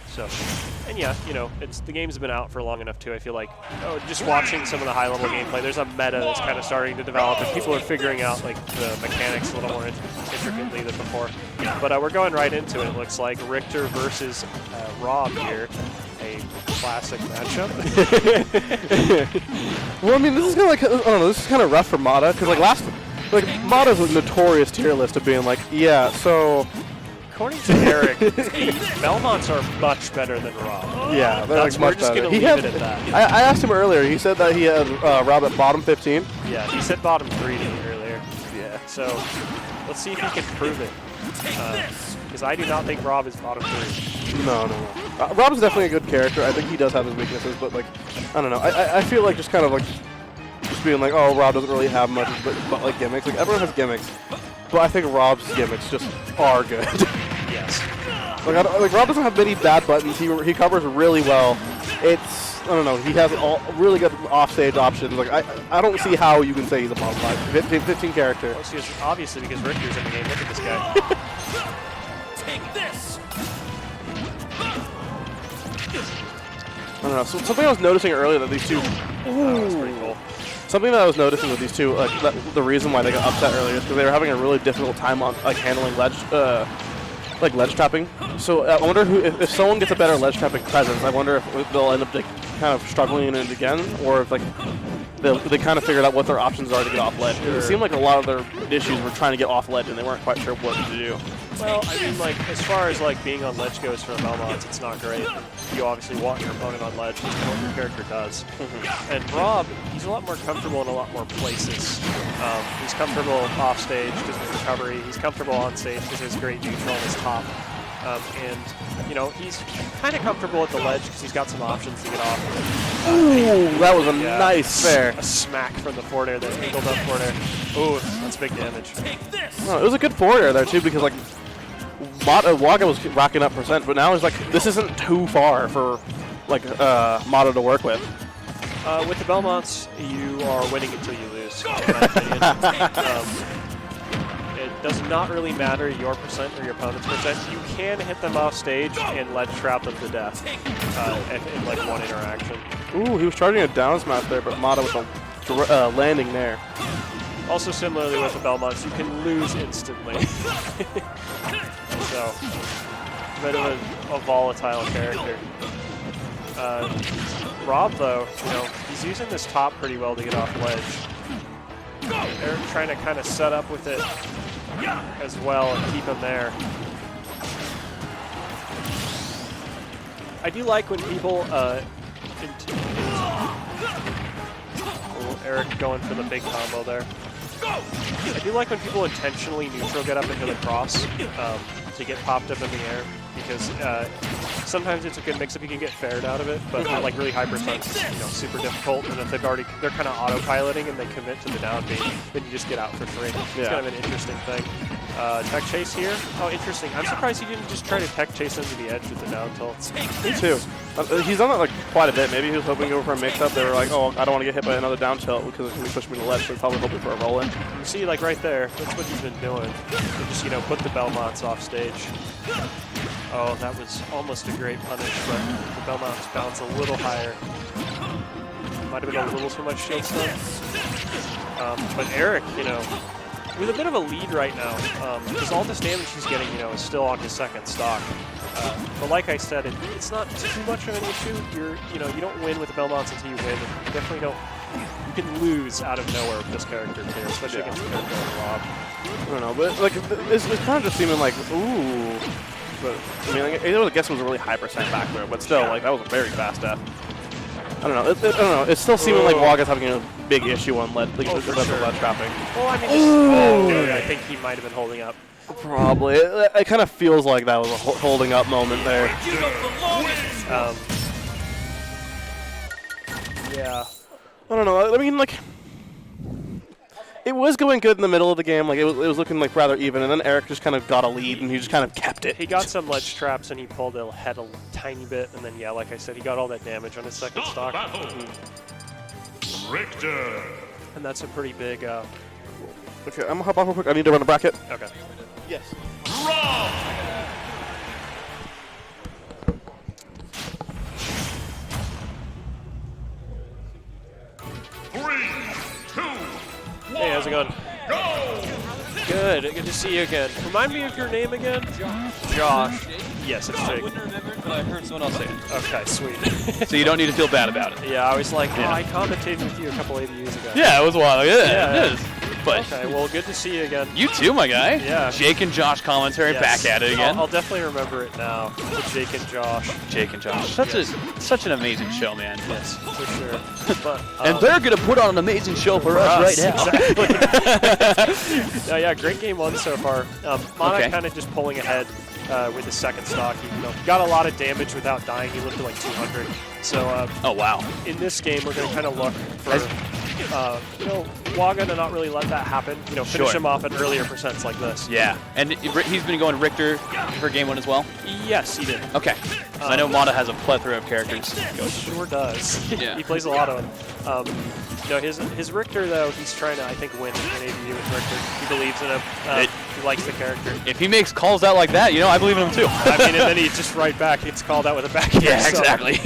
So, and yeah, you know, the game's been out for long enough too. I feel like just watching some of the high-level gameplay, there's a meta that's kind of starting to develop, and people are figuring out like the mechanics a little more intricately than before. But we're going right into it. It looks like Richter versus R.O.B here, a classic matchup. Well, I mean, this is kind of like I don't know. This is kind of rough for Mada because like Mada's a notorious tier list of being like, yeah, so. According to Eric, the Belmonts are much better than R.O.B. Yeah, they're like much better. We're just going to leave it at that. I asked him earlier. He said that he had R.O.B at bottom 15. Yeah, he said bottom 3 to me earlier. Yeah. So let's see if he can prove it. Because I do not think R.O.B is bottom 3. No. R.O.B is definitely a good character. I think he does have his weaknesses, but like, I don't know. I feel like just kind of like just being like, oh, R.O.B doesn't really have much, but like gimmicks. Like everyone has gimmicks. But I think R.O.B's gimmicks just are good. Yes. Like R.O.B doesn't have many bad buttons. He covers really well. I don't know. He has all really good offstage options. Like I don't see how you can say he's a bottom 5, 15 character. Well, obviously because Richter's in the game. Look at this guy. Take this. I don't know. So, something I was noticing earlier that these two. Oh, that's pretty cool. Something that I was noticing with these two, the reason why they got upset earlier is because they were having a really difficult time on handling ledge trapping. So I wonder if someone gets a better ledge trapping presence, I wonder if they'll end up kind of struggling in it again, or if like they kind of figured out what their options are to get off ledge. It seemed like a lot of their issues were trying to get off ledge and they weren't quite sure what to do. Well, I mean, like, as far as, like, being on ledge goes for the Belmonts, it's not great. You obviously want your opponent on ledge. That's kind of what your character does. And R.O.B, he's a lot more comfortable in a lot more places. He's comfortable off stage because of his recovery. He's comfortable on stage because he has great neutral on his top. And, you know, he's kind of comfortable at the ledge because he's got some options to get off. Ooh, that was a nice fair. A smack from the forward air there, angled up forward air. Ooh, that's big damage. No, it was a good forward air there, too, because, like, Waga was racking up percent, but now he's like, this isn't too far for, like, Mada to work with. With the Belmonts, you are winning until you lose, in my opinion. It does not really matter your percent or your opponent's percent. You can hit them off stage and ledge trap them to death in like one interaction. Ooh, he was charging a down smash there, but Mada with a landing there. Also, similarly with the Belmonts, you can lose instantly. So, a bit of a volatile character. R.O.B, though, you know, he's using this top pretty well to get off ledge. They're trying to kind of set up with it as well and keep him there. I do like when people, Eric going for the big combo there. I do like when people intentionally neutral get up into the cross to get popped up in the air, because sometimes it's a good mix-up. You can get fared out of it, but like really high percent, you know, super difficult. And if they're kind of autopiloting and they commit to the down beat, then you just get out for free. It's kind of an interesting thing. Tech chase here. Oh, interesting. I'm surprised he didn't just try to tech chase into the edge with the down tilt. Me too. He's done that like quite a bit. Maybe he was hoping to go for a mix-up. They were like, oh, I don't want to get hit by another down tilt because it's going to push me to the ledge, so he's probably hoping for a roll-in. You see, like right there, that's what he's been doing. He just, you know, put the Belmonts off stage. Oh, that was almost a great punish, but the Belmonts bounce a little higher. Might have been a little too much shield stun. But Eric, you know, with a bit of a lead right now, because all this damage he's getting, you know, is still on his second stock. But like I said, it's not too much of an issue. You don't win with the Belmonts until you win. And you definitely don't. You can lose out of nowhere with this character too, especially against a character like R.O.B. I don't know, but like it's kind of just seeming like ooh. But I mean, like, I guess it was a really high percent back there, but still, like that was a very fast death. I don't know. I don't know. It's still seeming like Waga's having a big issue on lead trapping. Well, I mean, I think he might have been holding up. Probably. It kind of feels like that was a holding up moment there. Yeah. I don't know. I mean, like, it was going good in the middle of the game. Like, it was looking like rather even, and then Eric just kind of got a lead, and he just kind of kept it. He got some ledge traps, and he pulled ahead a tiny bit, and then, yeah, like I said, he got all that damage on his second stock. Richter. And that's a pretty big... Okay, I'm going to hop off real quick. I need to run a bracket. Okay. Yes. R.O.B. going? Good. Good to see you again. Remind me of your name again? Josh. Yes, it's I Jake. wouldn't remember it, but I heard someone else say it. Okay, sweet. So you don't need to feel bad about it. Yeah, I was like, oh, Yeah. I commentated with you a couple ABUs ago. Yeah, it was wild. Yeah, Yeah, it is. But Okay, well, good to see you again. you too, my guy. Yeah. Jake and Josh commentary Yes. back at it again. I'll definitely remember it now. With Jake and Josh. Jake and Josh. Such an amazing show, man. Yes, for sure. But, And they're gonna put on an amazing show for us right now. Exactly. Yeah, great game one so far. Mada Okay. kind of just pulling ahead with the second stock. He got a lot of damage without dying. He lived to like 200. So Oh wow. in this game, we're going to kind of look for, Waga to not really let that happen. Finish Sure. him off at earlier percents like this. Yeah, and he's been going Richter for game one as well. Yes, he did. Okay. So I know Mada has a plethora of characters. He sure does. Yeah. He plays a lot of them. His Richter, though, he's trying to, I think, win an ABU with Richter. He believes in him. He likes the character. If he makes calls out like that, I believe in him too. I mean, and then he just right back gets called out with a back air. Yeah, so, exactly.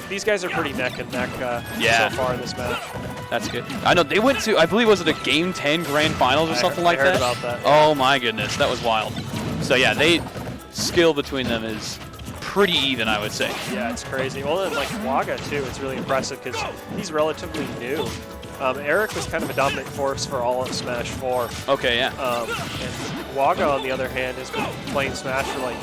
These guys are pretty neck and neck Yeah. so far in this match. That's good. I know they went to, I believe, was it a Game 10 Grand Finals or something like I heard that? about that. Oh my goodness, that was wild. So yeah, skill between them is pretty even, I would say. Yeah, it's crazy. Well, and like Waga too, it's really impressive because he's relatively new. Eric was kind of a dominant force for all of Smash 4. Okay, yeah. And Waga, on the other hand, has been playing Smash for like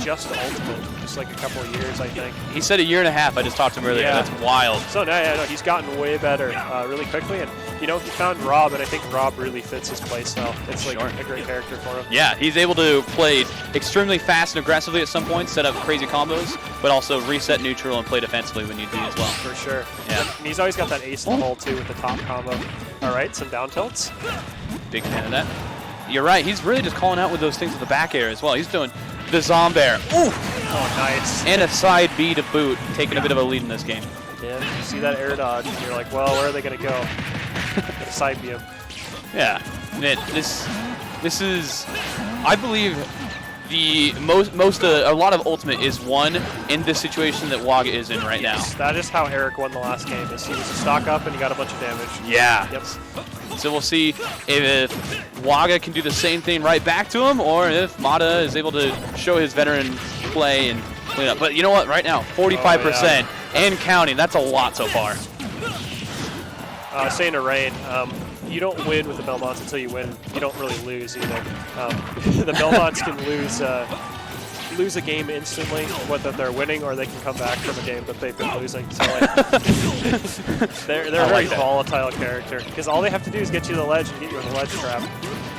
just Ultimate, just like a couple of years, I think. He said 1.5 years. I just talked to him earlier. Yeah. That's wild. So no, he's gotten way better really quickly, and he found R.O.B, and I think R.O.B really fits his playstyle. It's like a great character for him. Yeah, he's able to play extremely fast and aggressively at some points, set up crazy combos, but also reset neutral and play defensively when need be as well. For sure. Yeah. And he's always got that ace in the hole too with the top combo. All right, some down tilts. Big fan of that. You're right. He's really just calling out with those things with the back air as well. He's doing the Zombair. Ooh! Oh, nice. And a side B to boot, taking a bit of a lead in this game. Yeah, you see that air dodge, and you're like, well, where are they going to go? Gonna side B him. Yeah. This is, I believe, a lot of Ultimate is won in this situation that Waga is in right now. That is how Eric won the last game. Is he was a stock up and he got a bunch of damage. Yeah. Yep. So we'll see if Waga can do the same thing right back to him, or if Mada is able to show his veteran play and clean up. But you know what? Right now, 45% and counting. That's a lot so far. Saying to Rain, you don't win with the Belmonts until you win. You don't really lose either. The Belmonts can lose a game instantly, whether they're winning or they can come back from a game that they've been losing. So they're a very volatile character because all they have to do is get you to the ledge and get you in the ledge trap.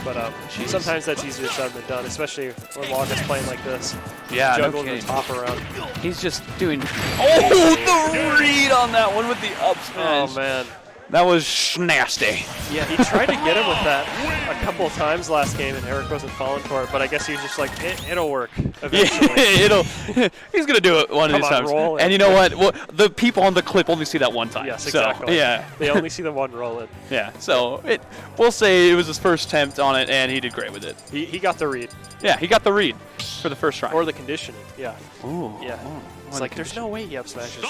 But sometimes that's easier said than done, especially when Waga's playing like this. Yeah, Juggling the top around. He's just doing. Oh, the read on that one with the up smash. Oh man. That was nasty. Yeah, he tried to get him with that a couple of times last game, and Eric wasn't falling for it. But I guess he was just like, it'll work eventually. Yeah, he's gonna do it one of these times. Roll it. And you know what? Well, the people on the clip only see that one time. Yes, so, exactly. Yeah. They only see the one roll it. Yeah. So we'll say it was his first attempt on it, and he did great with it. He got the read. Yeah, he got the read for the first try. Or the conditioning. Yeah. Ooh. Yeah. It's like there's no way he up smashes.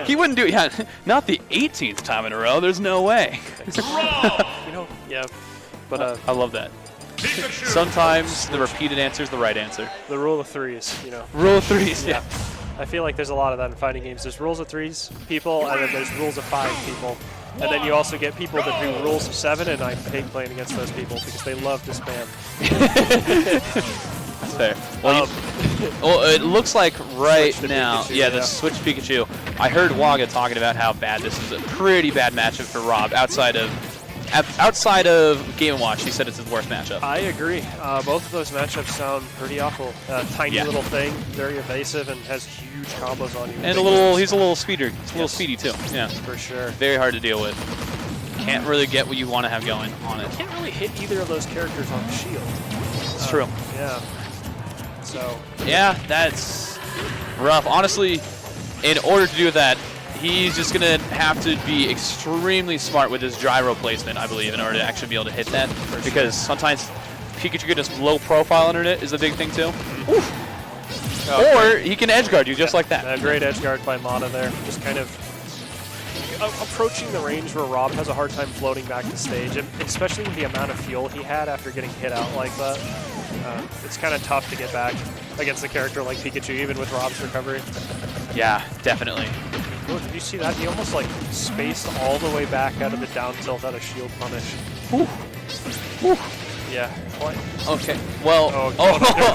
He wouldn't do it. Yeah, not the 18th time in a row. There's no way. Yeah. But I love that. Sometimes the repeated answer is the right answer. the rule of threes, Rule of threes. Yeah. I feel like there's a lot of that in fighting games. There's rules of threes people, and then there's rules of 5 people. And then you also get people that do rules of 7, and I hate playing against those people because they love to spam. That's fair. Well, well, it looks like right now, Pikachu, the Switch Pikachu. I heard Waga talking about how bad this is. A pretty bad matchup for R.O.B. Outside of Game & Watch, he said it's his worst matchup. I agree. Both of those matchups sound pretty awful. Tiny little thing, very evasive, and has huge combos on you. And he's a little speeder. He's a little speedy too. Yeah, for sure. Very hard to deal with. Can't really get what you want to have going on it. Can't really hit either of those characters on the shield. It's true. Yeah. So. Yeah, that's rough. Honestly, in order to do that, he's just going to have to be extremely smart with his gyro placement, I believe, in order to actually be able to hit that. Because sometimes Pikachu can just low profile under it is a big thing too. Or he can edge guard you just like that. A great edge guard by Mada there. Just kind of approaching the range where Rob has a hard time floating back to stage, and especially with the amount of fuel he had after getting hit out like that. It's kind of tough to get back against a character like Pikachu, even with Rob's recovery. Yeah, definitely. Oh, did you see that? He almost like spaced all the way back out of the down tilt out of shield punish. Ooh. Ooh. Yeah. Quite. Okay. Well,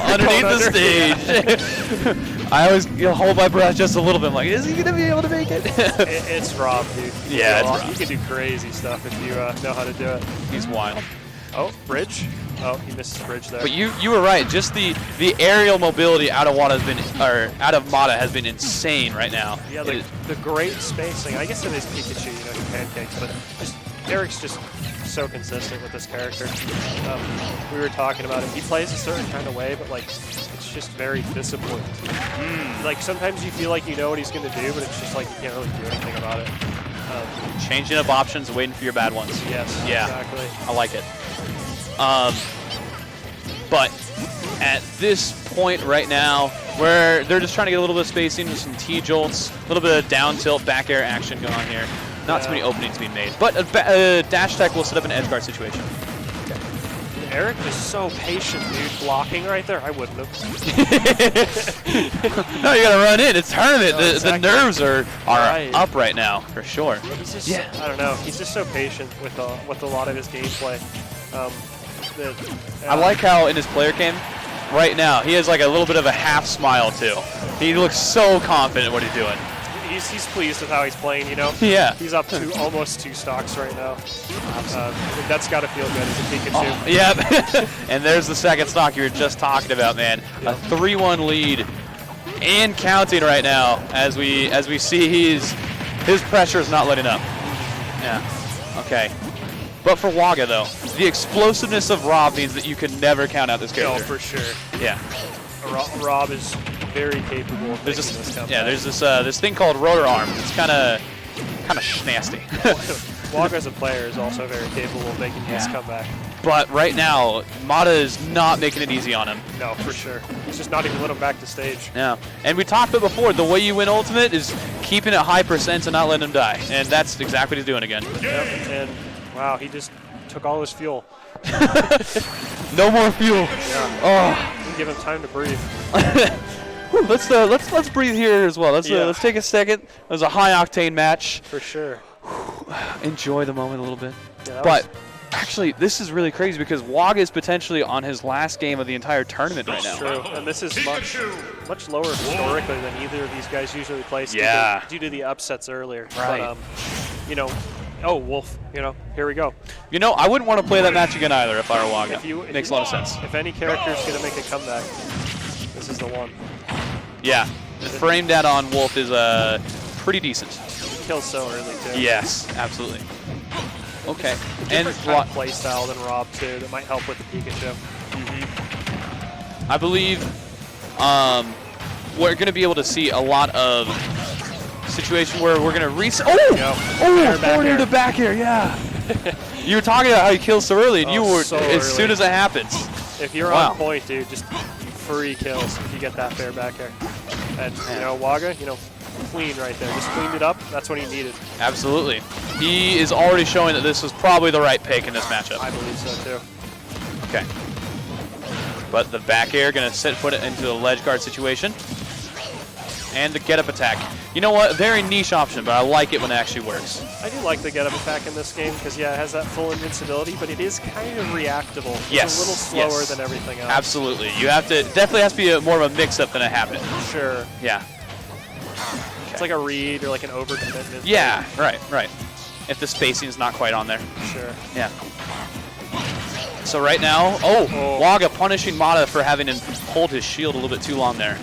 underneath the Yeah. stage. I always hold my breath just a little bit. I'm like, is he gonna be able to make it? It's Rob, dude. Yeah, it's Rob. He can do crazy stuff if you know how to do it. He's wild. Oh, bridge. Oh, he misses bridge there. But you were right. Just the aerial mobility out of Mada has been insane right now. Yeah, the great spacing. I guess it is Pikachu, he pancakes, but Eric's just so consistent with this character. We were talking about it. He plays a certain kind of way, but like it's just very disciplined. Like sometimes you feel like you know what he's going to do, but it's just like you can't really do anything about it. Changing up options, waiting for your bad ones. Yes, yeah, exactly. I like it. But at this point right now, where they're just trying to get a little bit of spacing with some T-jolts, a little bit of down tilt, back air action going on here. Not too many openings being made, but a dash tech will set up an edge guard situation. Okay. Eric is so patient, dude. Blocking right there, I wouldn't have. No, you gotta run in. It's tournament. No, exactly. The nerves are Right. up right now, for sure. He's just, I don't know. He's just so patient with a lot of his gameplay. I like how in his player cam, right now, he has like a little bit of a half smile too. He looks so confident in what he's doing. He's pleased with how he's playing, you know? Yeah. He's up to almost 2 stocks right now. That's got to feel good as a Pikachu. Oh, yep. And there's the second stock you were just talking about, man. Yep. A 3-1 lead and counting right now as we see his pressure is not letting up. Yeah. Okay. But for Waga, though, the explosiveness of Rob means that you can never count out this character. Oh, for sure. Yeah. Rob is very capable of making this comeback. Yeah, there's this thing called rotor arms. It's kind of nasty. Waga as a player is also very capable of making this comeback. But right now, Mada is not making it easy on him. No, for sure. He's just not even let him back to stage. Yeah. And we talked about before, the way you win Ultimate is keeping it high percent and not letting him die. And that's exactly what he's doing again. Yep. And wow, he just took all his fuel. No more fuel. Yeah. Oh. Didn't give him time to breathe. Let's breathe here as well. Let's take a second. It was a high octane match. For sure. Enjoy the moment a little bit. Yeah, but actually, this is really crazy because Waga is potentially on his last game of the entire tournament right now. True, and this is much lower historically than either of these guys usually place. Yeah. Due to the upsets earlier. Right. But, oh, Wolf, here we go. I wouldn't want to play that match again either if I were Waga. Makes a lot of sense. If any character is going to make a comeback, this is the one. Yeah. The frame data on Wolf is pretty decent. He kills so early, too. Yes, absolutely. Okay. Different kind of play style than Rob, too, that might help with the Pikachu. I believe we're going to be able to see a lot of situation where we're going to reset. Forward to back air, yeah. You were talking about how he kills so early, and you were, so as soon early. as it happens. If you're on point, dude, just free kills if you get that fair back air. And, Waga, clean right there. Just cleaned it up. That's what he needed. Absolutely. He is already showing that this was probably the right pick in this matchup. I believe so, too. Okay. But the back air going to put it into the ledge guard situation. And the get-up attack. You know what? Very niche option, but I like it when it actually works. I do like the get-up attack in this game because, it has that full invincibility, but it is kind of reactable. It's a little slower than everything else. Absolutely. You have to, definitely has to be more of a mix-up than a habit. Sure. Yeah. It's like a read or like an overcommitment. Yeah, right. If the spacing is not quite on there. Sure. Yeah. So right now, Waga punishing Mada for having to hold his shield a little bit too long there.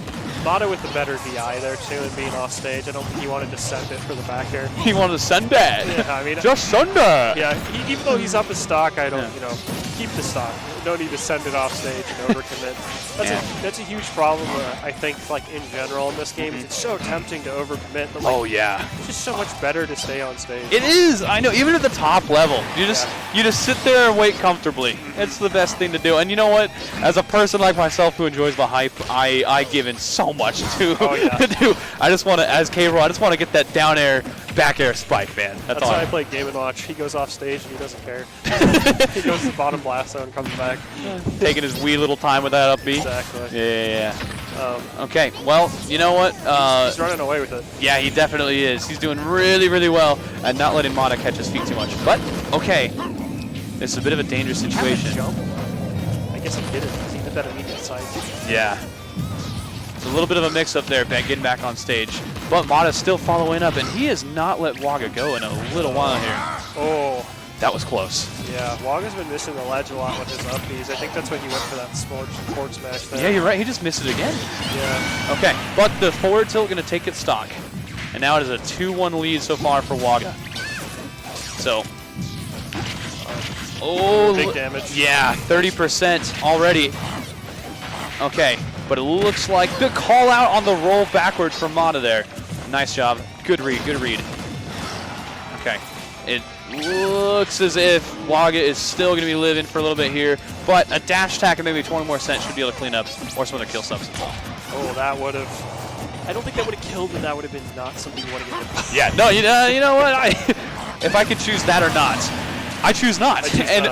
Mada with the better DI there too and being off stage. I don't think he wanted to send it for the back air. He wanted to send that. Yeah, I mean, just send that. Yeah, even though he's up a stock, I don't, keep the stock. No need to send it off stage and overcommit. That's a huge problem. I think, like in general in this game, it's so tempting to overcommit. But, it's just so much better to stay on stage. It is. I know. Even at the top level, you just sit there and wait comfortably. It's the best thing to do. And you know what? As a person like myself who enjoys the hype, I give in so much to do. I just want to, as K-Roll, I just want to get that down air back air spike, man. That's all. why I play Game & Watch. He goes off stage and he doesn't care. He goes to the bottom blast zone and comes back. Taking his wee little time with that up B. Exactly. Yeah. Okay, well, you know what? He's running away with it. Yeah, he definitely is. He's doing really, really well at not letting Mada catch his feet too much. But, okay, this is a bit of a dangerous situation. Jump? I guess he did it because he did that immediate side. Yeah. It's a little bit of a mix-up there, Ben, getting back on stage. But Mada's still following up, and he has not let Waga go in a little while here. Oh. That was close. Yeah, Waga's been missing the ledge a lot with his up Bs. I think that's why he went for that forward smash there. Yeah, you're right. He just missed it again. Yeah. Okay, but the forward tilt going to take its stock. And now it is a 2-1 lead so far for Waga. So. Oh. Big damage. Yeah, 30% already. Okay, but it looks like the call out on the roll backwards from Mada there. Nice job. Good read, good read. Okay. It looks as if Waga is still going to be living for a little bit here, but a dash attack and maybe 20 more cents should be able to clean up, or some other kill subs. Oh, that would have... I don't think that would have killed, but that would have been not something you want to get hit. Yeah, no, you know what? If I could choose that or not, I choose not.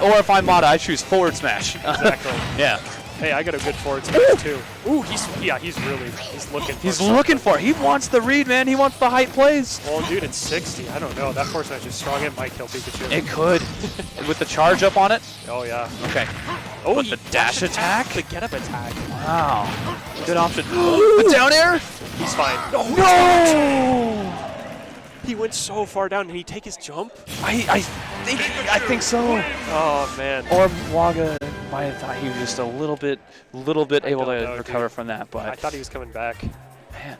Or if I'm Mada, I choose forward smash. Exactly. Yeah. Hey, I got a good forward smash too. Ooh, he's looking for He's looking for it. He wants the read, man. He wants the height plays. Well, dude, it's 60. I don't know. That forward smash is strong. It might kill Pikachu. It could. With the charge up on it? Oh, yeah. Okay. Oh, but the dash attack? The get up attack. Wow. Good option. The down air? He's fine. Oh, no! He went so far down. Did he take his jump? I think so. Oh, man. Or Waga might have thought he was just a little bit able to recover from that, but I thought he was coming back. Man.